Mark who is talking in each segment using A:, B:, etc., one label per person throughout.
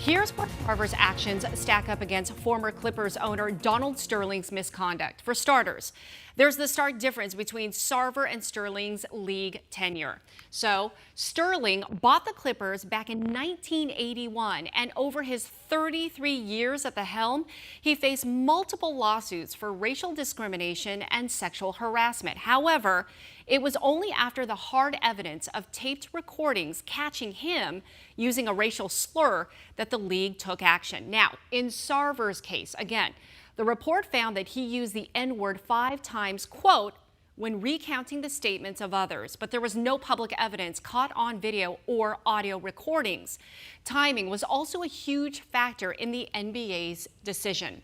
A: Here's where Sarver's actions stack up against former Clippers owner Donald Sterling's misconduct. For starters, there's the stark difference between Sarver and Sterling's league tenure. So, Sterling bought the Clippers back in 1981, and over his 33 years at the helm, he faced multiple lawsuits for racial discrimination and sexual harassment. However, it was only after the hard evidence of taped recordings catching him using a racial slur that the league took action. Now, in Sarver's case, again, the report found that he used the N-word 5 times, quote, when recounting the statements of others, but there was no public evidence caught on video or audio recordings. Timing was also a huge factor in the NBA's decision.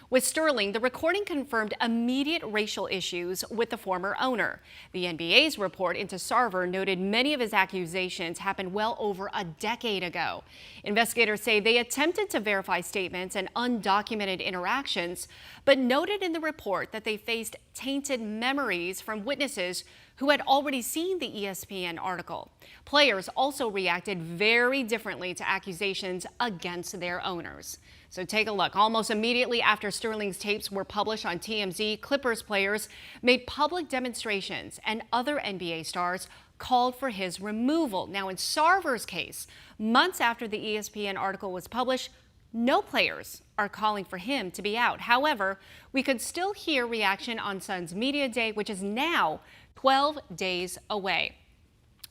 A: With Sterling, the recording confirmed immediate racial issues with the former owner. The NBA's report into Sarver noted many of his accusations happened well over a decade ago. Investigators say they attempted to verify statements and undocumented interactions, but noted in the report that they faced tainted memories from witnesses who had already seen the ESPN article. Players also reacted very differently to accusations against their owners. So take a look. Almost immediately after Sterling's tapes were published on TMZ, Clippers players made public demonstrations, and other NBA stars called for his removal. Now, in Sarver's case, months after the ESPN article was published, no players are calling for him to be out. However, we could still hear reaction on Suns Media Day, which is now 12 days away.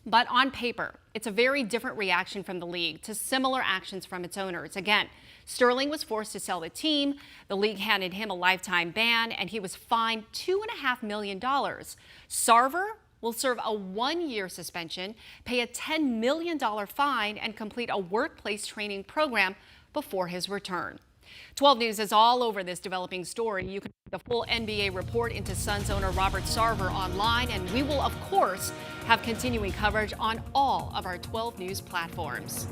A: But on paper, it's a very different reaction from the league to similar actions from its owners. Again, Sterling was forced to sell the team. The league handed him a lifetime ban, and he was fined $2.5 million. Sarver will serve a 1-year suspension, pay a $10 million fine, and complete a workplace training program before his return. 12 News is all over this developing story. You can read the full NBA report into Suns owner Robert Sarver online, and we will, of course, have continuing coverage on all of our 12 News platforms.